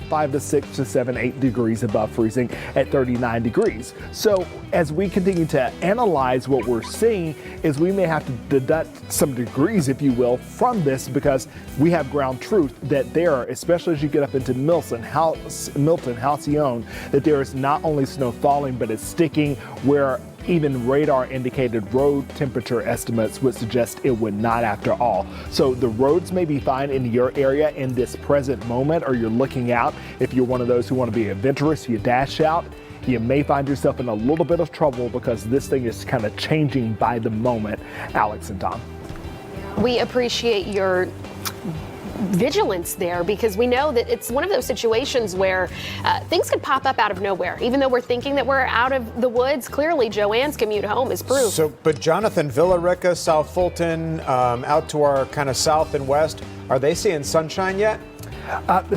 5 to 6 to 7, 8 degrees above freezing at 39 degrees. So as we continue to analyze what we're seeing is we may have to deduct some degrees, if you will, from this because we have ground truth that there, especially as you get up into Milton, Halcyon, that there is not only snow falling, but it's sticking where even radar indicated road temperature estimates would suggest it would not after all. So the roads may be fine in your area in this present moment, or you're looking out. If you're one of those who want to be adventurous, you dash out. You may find yourself in a little bit of trouble because this thing is kind of changing by the moment. Alex and Tom. We appreciate your vigilance there because we know that it's one of those situations where things could pop up out of nowhere. Even though we're thinking that we're out of the woods, clearly Joanne's commute home is proof. So, but Jonathan, Villa Rica, South Fulton, out to our kind of south and west, are they seeing sunshine yet?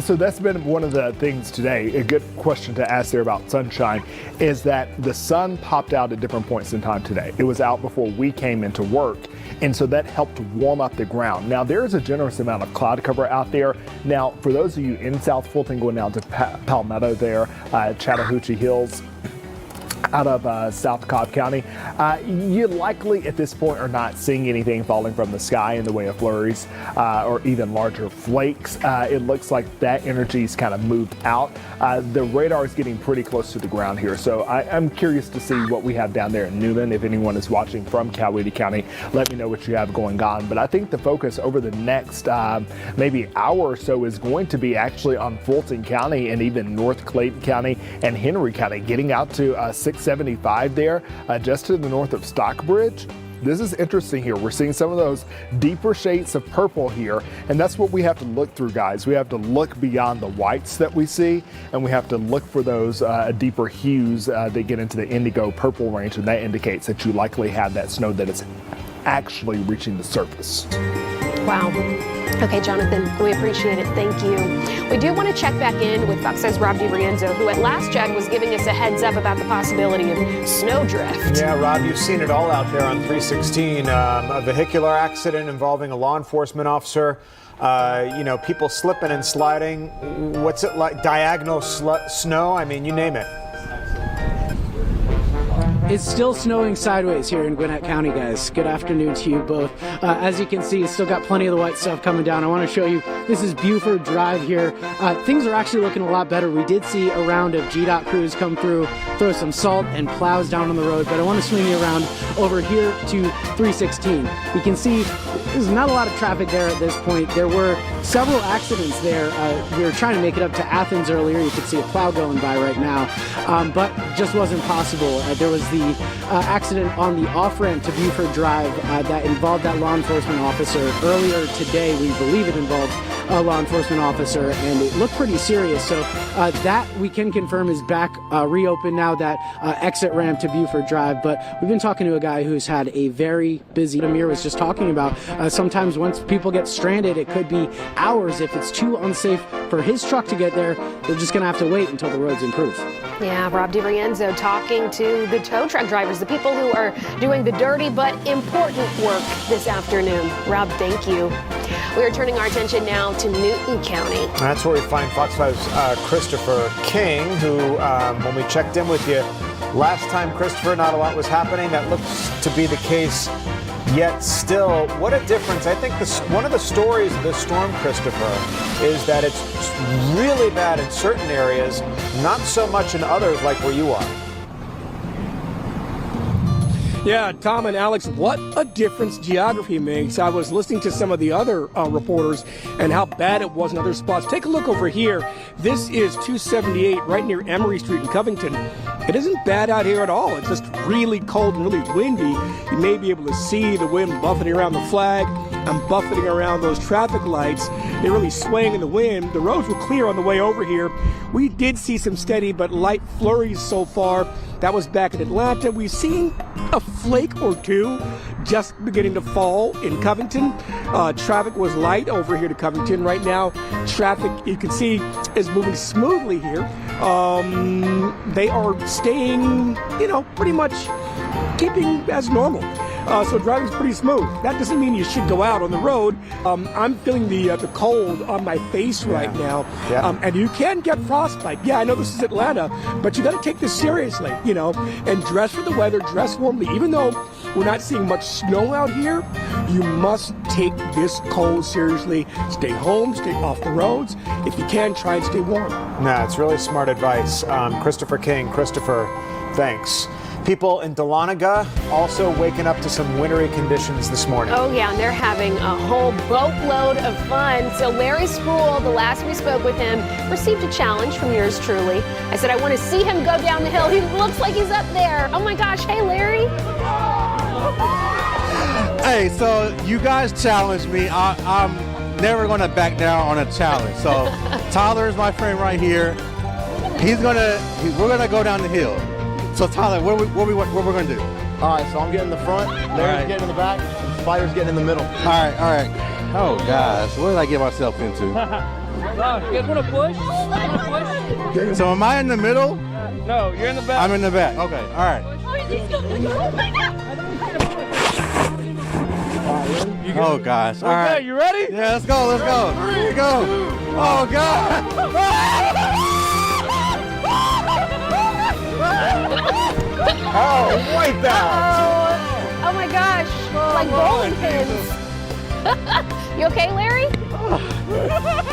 So that's been one of the things today. A good question to ask there about sunshine is that the sun popped out at different points in time today. It was out before we came into work, and so that helped warm up the ground. Now, there is a generous amount of cloud cover out there. Now, for those of you in South Fulton going down to Palmetto there, Chattahoochee Hills, out of South Cobb County, you likely at this point are not seeing anything falling from the sky in the way of flurries or even larger flakes. It looks like that energy's kind of moved out. The radar is getting pretty close to the ground here, so I'm curious to see what we have down there in Newman. If anyone is watching from Coweta County, let me know what you have going on. But I think the focus over the next maybe hour or so is going to be actually on Fulton County and even North Clayton County and Henry County, getting out to 675 there, just to the north of Stockbridge. This is interesting here. We're seeing some of those deeper shades of purple here, and that's what we have to look through, guys. We have to look beyond the whites that we see, and we have to look for those deeper hues that get into the indigo purple range, and that indicates that you likely have that snow that is actually reaching the surface. Wow. Okay, Jonathan, we appreciate it. Thank you. We do want to check back in with Fox 5's Rob DiRienzo, who at last check was giving us a heads up about the possibility of snowdrift. Yeah, Rob, you've seen it all out there on 316. A vehicular accident involving a law enforcement officer. People slipping and sliding. What's it like? Diagonal snow? I mean, you name it. It's still snowing sideways here in Gwinnett County, guys. Good afternoon to you both. As you can see, it's still got plenty of the white stuff coming down. I want to show you, this is Buford Drive here. Things are actually looking a lot better. We did see a round of GDOT crews come through, throw some salt and plows down on the road, but I want to swing you around over here to 316. You can see there's not a lot of traffic there at this point. There were several accidents there. We were trying to make it up to Athens earlier. You could see a plow going by right now, but just wasn't possible. There was the accident on the off-ramp to Buford Drive that involved that law enforcement officer. Earlier today, we believe it involved a law enforcement officer, and it looked pretty serious. So that we can confirm is back reopened now, that exit ramp to Buford Drive. But we've been talking to a guy who's had a very busy, Amir was just talking about, sometimes once people get stranded, it could be hours. If it's too unsafe for his truck to get there, they're just going to have to wait until the roads improve. Yeah, Rob DiRienzo talking to the tow truck drivers, the people who are doing the dirty but important work this afternoon. Rob, thank you. We are turning our attention now to Newton County. That's where we find Fox 5's Christopher King, who, when we checked in with you last time, Christopher, not a lot was happening. That looks to be the case. Yet still, what a difference. I think one of the stories of this storm, Christopher, is that it's really bad in certain areas, not so much in others like where you are. Yeah, Tom and Alex, what a difference geography makes. I was listening to some of the other reporters and how bad it was in other spots. Take a look over here. This is 278 right near Emory Street in Covington. It isn't bad out here at all. It's just really cold and really windy. You may be able to see the wind buffeting around the flag and buffeting around those traffic lights. They're really swaying in the wind. The roads were clear on the way over here. We did see some steady but light flurries so far. That was back in Atlanta. We've seen a flake or two just beginning to fall in Covington. Traffic was light over here to Covington. Right now, traffic, you can see, is moving smoothly here. They are staying, pretty much keeping as normal. so driving's pretty smooth. That doesn't mean you should go out on the road. I'm feeling the cold on my face right now, and you can get frostbite. Yeah, I know this is Atlanta, but you got to take this seriously, and dress for the weather, dress warmly. Even though we're not seeing much snow out here, you must take this cold seriously. Stay home, stay off the roads. If you can, try and stay warm. Nah, it's really smart advice. Christopher King. Christopher, thanks. People in Dahlonega also waking up to some wintry conditions this morning. Oh, yeah, and they're having a whole boatload of fun. So Larry Spruill, the last we spoke with him, received a challenge from yours truly. I said, I want to see him go down the hill. He looks like he's up there. Oh, my gosh. Hey, Larry. Hey, so you guys challenged me. I'm never going to back down on a challenge. So Tyler is my friend right here. We're going to go down the hill. So Tyler, what we're going to do? All right, so I'm getting in the front, Larry's getting in the back, and Spider's getting in the middle. All right. Oh, gosh, what did I get myself into? You guys want to push? So am I in the middle? No, you're in the back. I'm in the back. Okay, all right. Oh, gosh. All right. Okay, you ready? Yeah, let's go. Here we go. Oh, God. Oh, wipe out! Oh my gosh. Like bowling pins. You okay, Larry?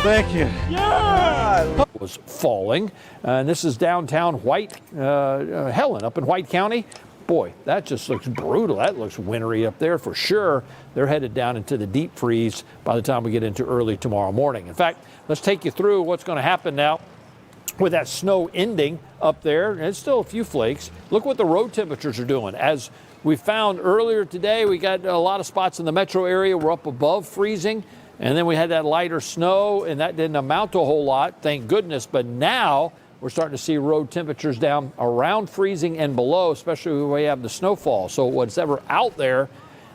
Thank you. Was falling, and this is downtown Helen up in White County. Boy, that just looks brutal. That looks wintry up there for sure. They're headed down into the deep freeze by the time we get into early tomorrow morning. In fact, let's take you through what's going to happen now with that snow ending up there. And it's still a few flakes. Look what the road temperatures are doing. As we found earlier today, we got a lot of spots in the metro area. We're up above freezing. And then we had that lighter snow, and that didn't amount to a whole lot, thank goodness. But now we're starting to see road temperatures down around freezing and below, especially when we have the snowfall. So what's ever out there,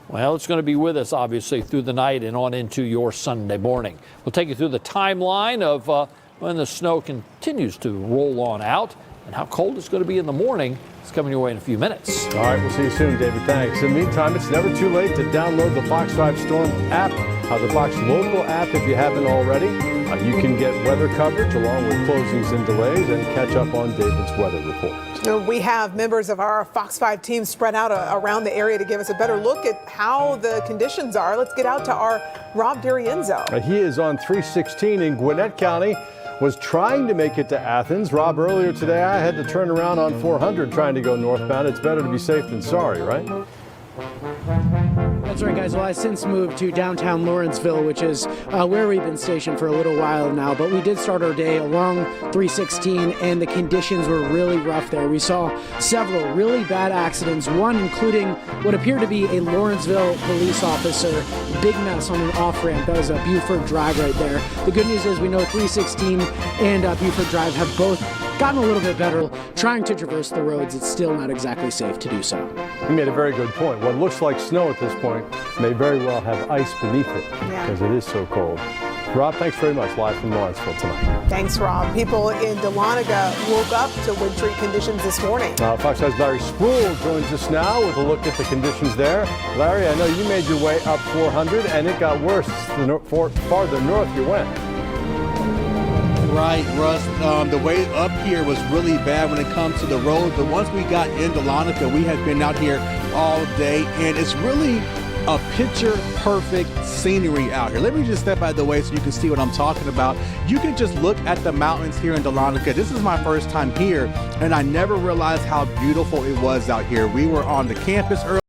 well, it's going to be with us, obviously, through the night and on into your Sunday morning. We'll take you through the timeline of when the snow continues to roll on out and how cold it's going to be in the morning. It's coming your way in a few minutes. All right, we'll see you soon, David. Thanks. In the meantime, it's never too late to download the Fox 5 Storm app, the Fox Local app if you haven't already. You can get weather coverage along with closings and delays and catch up on David's weather report. We have members of our Fox 5 team spread out around the area to give us a better look at how the conditions are. Let's get out to our Rob D'Arienzo. He is on 316 in Gwinnett County. Was trying to make it to Athens. Rob, earlier today I had to turn around on 400 trying to go northbound. It's better to be safe than sorry, right? That's right, guys. Well, I since moved to downtown Lawrenceville, which is where we've been stationed for a little while now. But we did start our day along 316, and the conditions were really rough there. We saw several really bad accidents, one including what appeared to be a Lawrenceville police officer. Big mess on an off-ramp. That was a Buford Drive right there. The good news is we know 316 and Buford Drive have both gotten a little bit better. Trying to traverse the roads, it's still not exactly safe to do so. You made a very good point. What looks like snow at this point may very well have ice beneath it because it is so cold. Rob, thanks very much. Live from Lawrenceville tonight. Thanks, Rob. People in Dahlonega woke up to wintry conditions this morning. Fox 5's Larry Spruill joins us now with a look at the conditions there. Larry, I know you made your way up 400 and it got worse the farther north you went. Right, Russ. The way up here was really bad when it comes to the road. But once we got in Dahlonega, we had been out here all day, and it's really a picture-perfect scenery out here. Let me just step out of the way so you can see what I'm talking about. You can just look at the mountains here in Dahlonega. This is my first time here, and I never realized how beautiful it was out here. We were on the campus earlier.